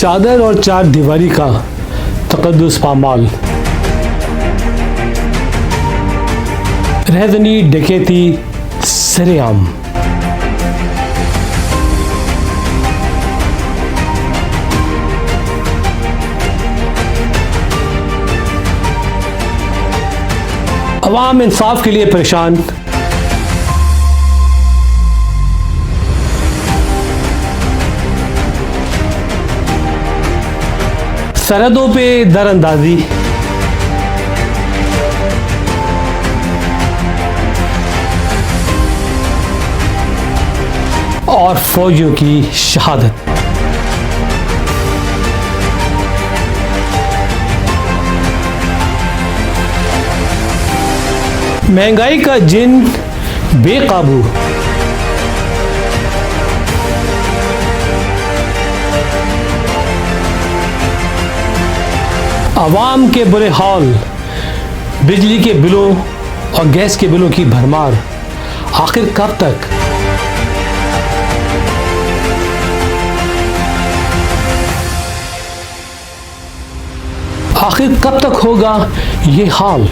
चादर और चार दीवारी का तकद्दुस पामाल, रहज़नी डकैती सरेआम। अवाम इंसाफ के लिए परेशान, सरहदों पे दरअंदाजी, और फौजियों की शहादत। महंगाई का जिन बेकाबू, आवाम के बुरे हाल, बिजली के बिलों और गैस के बिलों की भरमार, आखिर कब तक? आखिर कब तक होगा ये हाल?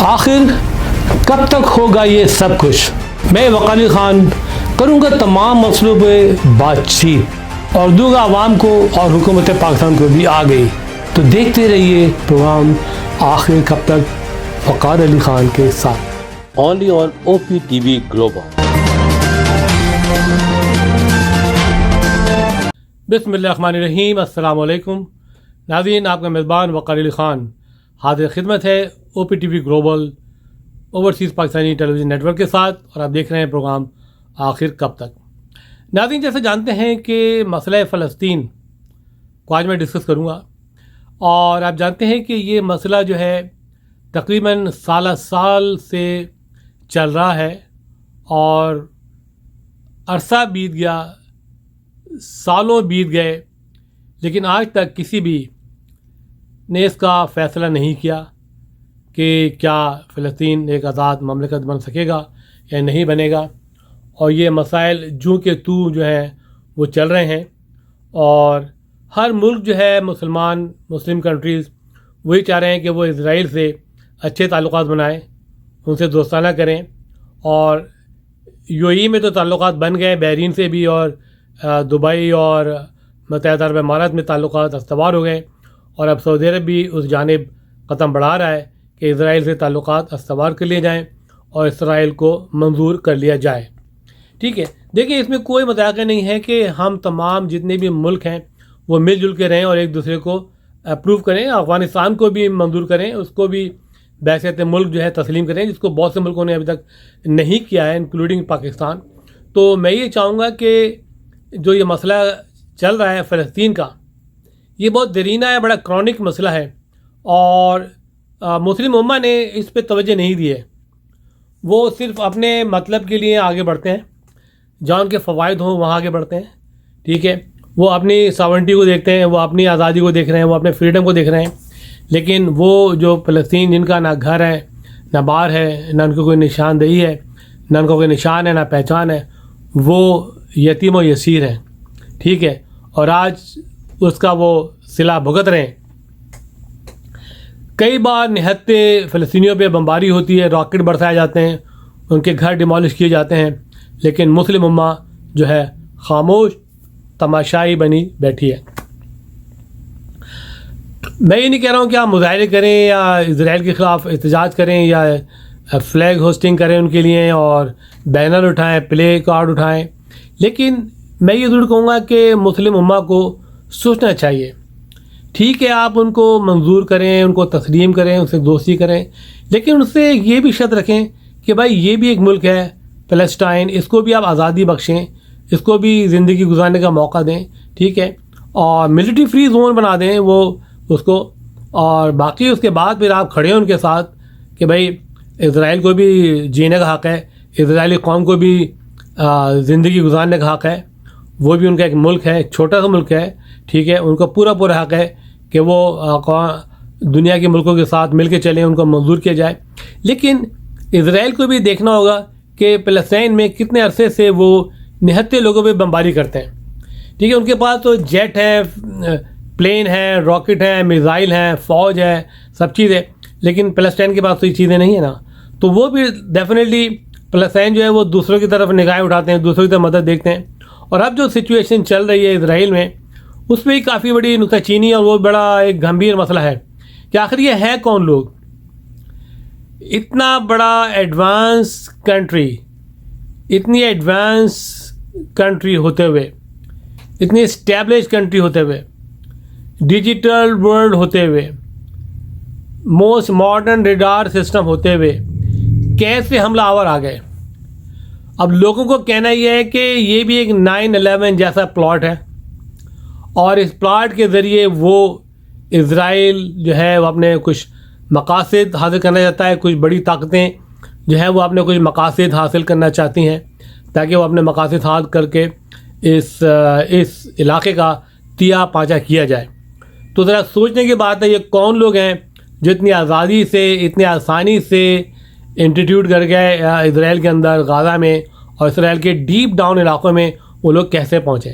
आखिर कब तक होगा ये सब कुछ? मैं वकार अली खान करूँगा तमाम मसलों पे बातचीत और दूंगा आवाम को और हुकूमत पाकिस्तान को भी आ गई। तो देखते रहिए प्रोग्राम आखिर कब तक वकार अली खान के साथ, ओनली ऑन OPTV ग्लोबल। बिस्मिल्लाहिर्रहमानिर्रहीम, अस्सलाम वालेकुम नाज़रीन, आपका मेज़बान वकार अली खान हाज़िर खिदमत है OPTV global overseas Pakistani television network के साथ, और आप देख रहे हैं प्रोग्राम आखिर कब तक। नाज़रीन, जैसे जानते हैं कि मसला फ़लस्तीन को आज मैं डिस्कस करूँगा, और आप जानते हैं कि ये मसला जो है तकरीबन साल से चल रहा है और अरसा बीत गया, सालों बीत गए, लेकिन आज तक किसी भी ने इसका फ़ैसला नहीं किया कि क्या फ़लस्तीन एक आज़ाद ममलिकत बन सकेगा या नहीं बनेगा। और ये मसाइल जूँ के तू जो हैं वो चल रहे हैं, और हर मुल्क जो है मुस्लिम कंट्रीज़ वही चाह रहे हैं कि वो इज़राइल से अच्छे ताल्लुकात बनाएं, उनसे दोस्ताना करें। और UAE में तो ताल्लुकात बन गए, बहरीन से भी, और दुबई और मुत्तहिदा अरब इमारात में ताल्लुकात अस्तवार हो गए, और अब सऊदी अरब भी उस जानिब कदम बढ़ा रहा है कि इज़राइल से ताल्लुकात अस्तवार कर लिए जाएँ और इसराइल को मंजूर कर लिया जाए। ठीक है, देखिए, इसमें कोई मजाक नहीं है कि हम तमाम जितने भी मुल्क हैं वो मिलजुल के रहें और एक दूसरे को अप्रूव करें। अफ़गानिस्तान को भी मंजूर करें, उसको भी बैसियत मुल्क जो है तस्लीम करें, जिसको बहुत से मुल्कों ने अभी तक नहीं किया है, इंक्लूडिंग पाकिस्तान। तो मैं ये चाहूँगा कि जो ये मसला चल रहा है फ़लस्तीन का, ये बहुत दरीना है, बड़ा क्रॉनिक मसला है, और मुस्लिम उम्मा ने इस पे तवज्जो नहीं दी है। वो सिर्फ अपने मतलब के लिए आगे बढ़ते हैं, जहाँ उनके फ़वाइद हों वहाँ आगे बढ़ते हैं। ठीक है, वो अपनी सॉवरेनिटी को देखते हैं, वो अपनी आज़ादी को देख रहे हैं, वो अपने फ्रीडम को देख रहे हैं, लेकिन वो जो फ़लस्तीन जिनका ना घर है, ना बार है, ना उनको कोई निशानदेही है, ना उनको कोई निशान है, ना पहचान है, वो यतीम और यसीर हैं। ठीक है, और आज उसका वो सिला भुगत रहे हैं। कई बार निहत्ते फ़लस्तीनियों पे बमबारी होती है, रॉकेट बरसाए जाते हैं, उनके घर डिमोलिश किए जाते हैं, लेकिन मुस्लिम उम्मा जो है खामोश तमाशाई बनी बैठी है। मैं ये नहीं कह रहा हूँ कि आप मुजाहरे करें या इज़राइल के ख़िलाफ़ एहतजाज करें या फ्लैग होस्टिंग करें उनके लिए और बैनर उठाएं, प्ले कार्ड उठाएं, लेकिन मैं ये ज़रूर कहूँगा कि मुस्लिम उम्मा को सोचना चाहिए। ठीक है, आप उनको मंजूर करें, उनको तस्लीम करें, उनसे दोस्ती करें, लेकिन उनसे ये भी शर्त रखें कि भाई ये भी एक मुल्क है फ़लस्तीन, इसको भी आप आज़ादी बख्शें, इसको भी ज़िंदगी गुजारने का मौका दें। ठीक है, और मिलिट्री फ्री जोन बना दें वो उसको, और बाकी उसके बाद फिर आप खड़े हैं उनके साथ कि भाई इज़राइल को भी जीने का हक़ है, इज़राइली कौम को भी ज़िंदगी गुजारने का हक़ है, वो भी उनका एक मुल्क है, एक छोटा सा मुल्क है, ठीक है। उनका पूरा पूरा हक है कि वो दुनिया के मुल्कों के साथ मिल के चलें, उनको मंजूर किया जाए। लेकिन इसराइल को भी देखना होगा कि फ़लस्तीन में कितने अरसे से वो निहत्ते लोगों पे बमबारी करते हैं, ठीक है। उनके पास तो जेट है, प्लेन है, रॉकेट है, मिसाइल हैं, फ़ौज है, सब चीज़ है, लेकिन फ़लस्तीन के पास तो ये चीज़ें नहीं है ना। तो वो भी डेफिनेटली फ़लस्तीन जो है वो दूसरों की तरफ निगाहें उठाते हैं, दूसरों की तरफ मदद देखते हैं। और अब जो सिचुएशन चल रही है इसराइल में, उसमें भी काफ़ी बड़ी नुक्ताचीनी और वो बड़ा एक गंभीर मसला है कि आखिर ये है कौन लोग। इतना बड़ा एडवांस कंट्री, इतनी एडवांस कंट्री होते हुए, इतनी इस्टेब्लिश कंट्री होते हुए, डिजिटल वर्ल्ड होते हुए, मोस्ट मॉडर्न रेडार सिस्टम होते हुए कैसे हमलावर आ गए। अब लोगों को कहना यह है कि ये भी एक 9/11 जैसा प्लॉट है और इस प्लॉट के ज़रिए वो इज़राइल जो है वो अपने कुछ मकासद हासिल करना चाहता है। कुछ बड़ी ताकतें जो है वो अपने कुछ मकासद हासिल करना चाहती हैं ताकि वो अपने मकासद हासिल करके इस इलाके का तिया पाँचा किया जाए। तो ज़रा सोचने की बात है, ये कौन लोग हैं जो इतनी आज़ादी से, इतनी आसानी से इंस्टीट्यूट कर गए इसराइल के अंदर, गाज़ा में, और इसराइल के डीप डाउन इलाकों में वो लोग कैसे पहुँचे।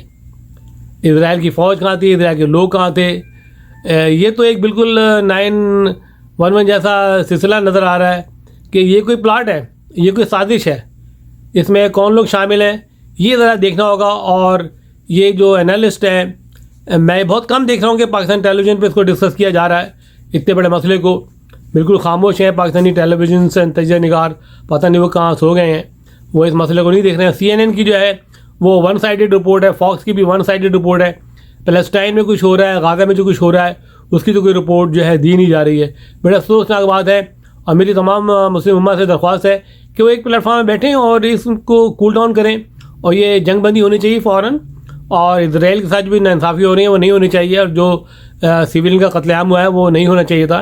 इसराइल की फ़ौज कहाँ थी, इसराइल के लोग कहाँ थे। ये तो एक बिल्कुल 9/11 जैसा सिलसिला नज़र आ रहा है कि ये कोई प्लाट है, ये कोई साजिश है, इसमें कौन लोग शामिल हैं ये ज़रा देखना होगा। और ये जो एनालिस्ट है, मैं बहुत कम देख रहा हूँ कि पाकिस्तान टेलीविज़न पे इसको डिस्कस किया जा रहा है। इतने बड़े मसले को बिल्कुल खामोश हैं पाकिस्तानी टेलीविज़न से तजिया निगार, पता नहीं वो कहाँ सो गए हैं, वो इस मसले को नहीं देख रहे हैं। CNN की जो है वो वन साइडेड रिपोर्ट है, फॉक्स की भी वन साइडेड रिपोर्ट है। फ़लस्तीन में कुछ हो रहा है, गाज़ा में जो कुछ हो रहा है उसकी तो कोई रिपोर्ट जो है दी नहीं जा रही है। बड़ा अफसोसनाक बात है। और मेरी तमाम मुस्लिम उम्मा से दरख्वास्त है कि वो एक प्लेटफॉर्म में बैठें और इसको कूल डाउन करें, और ये जंग बंदी होनी चाहिए फ़ौरन। और इसराइल के साथ भी नाइंसाफ़ी हो रही है वो नहीं होनी चाहिए, और जो सिविलियन का कत्लेआम हुआ है वो नहीं होना चाहिए था।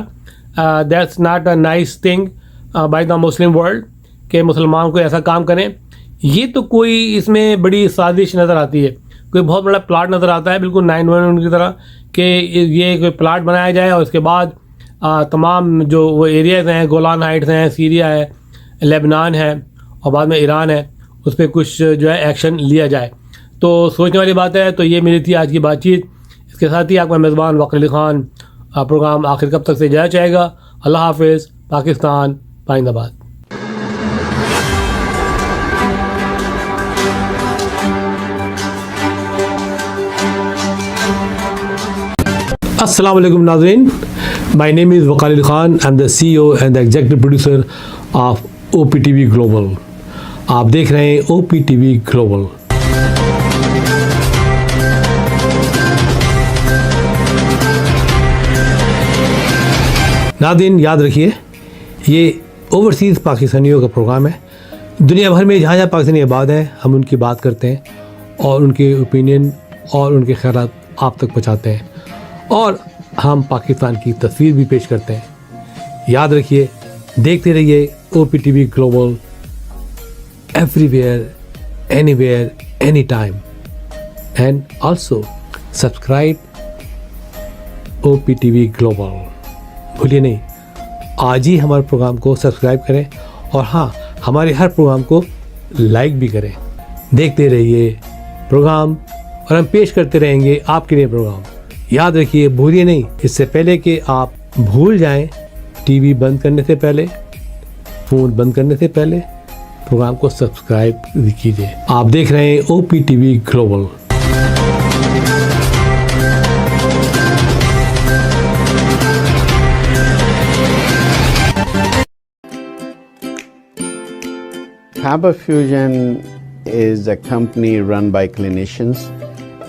That's not a nice thing by the Muslim world के मुसलमान को ऐसा काम करें। ये तो कोई इसमें बड़ी साजिश नज़र आती है, कोई बहुत बड़ा प्लाट नज़र आता है, बिल्कुल 9/11 की तरह, कि ये कोई प्लाट बनाया जाए और उसके बाद तमाम जो वो एरियाज़ हैं, गोलान हाइट्स हैं, सीरिया है, लेबनान है और बाद में ईरान है, उस पर कुछ जो है एक्शन लिया जाए। तो सोचने वाली बात है। तो ये मेरी थी आज की बातचीत। इसके साथ ही आपका मेज़बान वक़ार अली ख़ान प्रोग्राम आखिर कब तक से जाया जाएगा। अल्लाह हाफ़िज़। पाकिस्तान पाइंदाबाद। अस्सलाम वालेकुम नाज़रीन, my name is Waqar Ali Khan. I am the CEO and the executive producer of OPTV global. आप देख रहे हैं OPTV ग्लोबल। नाज़रीन याद रखिए, ये ओवरसीज़ पाकिस्तानियों का प्रोग्राम है। दुनिया भर में जहाँ जहाँ पाकिस्तानी आबाद हैं हम उनकी बात करते हैं और उनके ओपिनियन और उनके ख़यालात आप तक पहुँचाते हैं, और हम पाकिस्तान की तस्वीर भी पेश करते हैं। याद रखिए, देखते रहिए OPTV global, everywhere, anywhere, any time, and also subscribe OPTV global. भूलिए नहीं, आज ही हमारे प्रोग्राम को सब्सक्राइब करें, और हाँ, हमारे हर प्रोग्राम को लाइक भी करें। देखते रहिए प्रोग्राम और हम पेश करते रहेंगे आपके लिए प्रोग्राम। याद रखिए, भूलिए नहीं, इससे पहले कि आप भूल जाएं, टीवी बंद करने से पहले, फ़ोन बंद करने से पहले प्रोग्राम को सब्सक्राइब कीजिए। आप देख रहे हैं OPTV global. Faber Fusion is a company run by clinicians.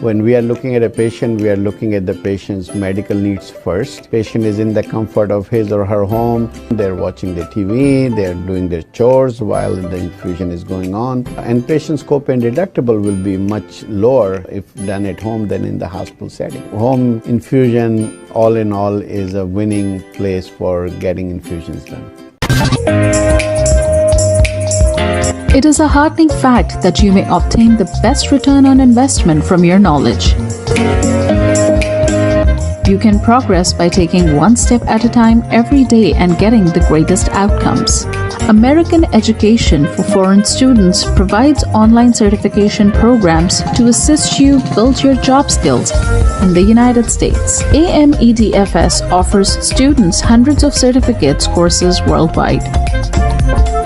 When we are looking at a patient, we are looking at the patient's medical needs first. Patient is in the comfort of his or her home. They're watching the TV, they're doing their chores while the infusion is going on. And patient's copay and deductible will be much lower if done at home than in the hospital setting. Home infusion, all in all, is a winning place for getting infusions done. It is a heartening fact that you may obtain the best return on investment from your knowledge. You can progress by taking one step at a time every day and getting the greatest outcomes. American Education for Foreign Students provides online certification programs to assist you build your job skills in the United States. AMEDFS offers students hundreds of certificates courses worldwide.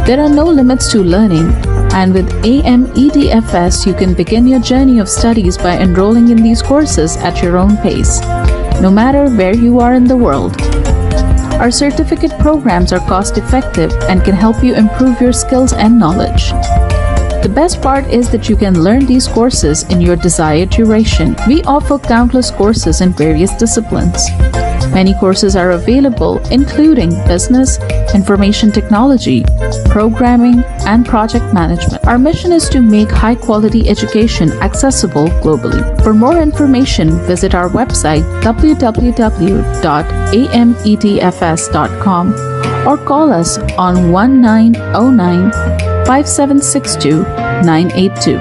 There are no limits to learning, and with AMEDFS, you can begin your journey of studies by enrolling in these courses at your own pace, no matter where you are in the world. Our certificate programs are cost-effective and can help you improve your skills and knowledge. The best part is that you can learn these courses in your desired duration. We offer countless courses in various disciplines. Many courses are available, including business, information technology, programming, and project management. Our mission is to make high-quality education accessible globally. For more information, visit our website www.amedfs.com or call us on 1909 5762 982.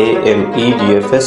AMEDFS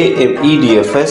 AMEDFS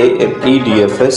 AMEDFS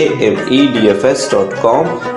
amedfs.com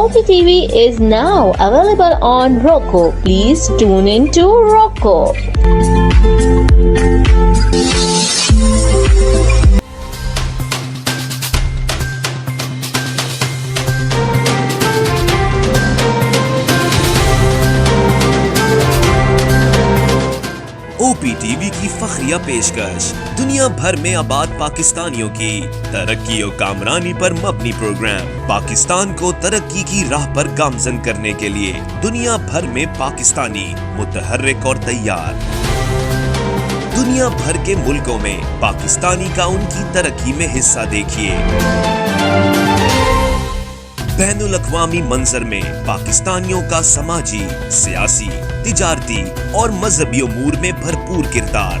OPTV is now available on Roku. Please tune in to Roku. OPTV की फखरिया पेशकश दुनिया भर में आबाद पाकिस्तानियों की तरक्की और कामरानी पर मबनी प्रोग्राम पाकिस्तान को तरक्की की राह पर गामजन करने के लिए दुनिया भर में पाकिस्तानी मुतहर्रिक और तैयार। दुनिया भर के मुल्कों में पाकिस्तानी का उनकी तरक्की में हिस्सा देखिए। बैनुल अक़वामी मंजर में पाकिस्तानियों का समाजी, सियासी, तिजारती और मजहबी उमूर में भरपूर किरदार।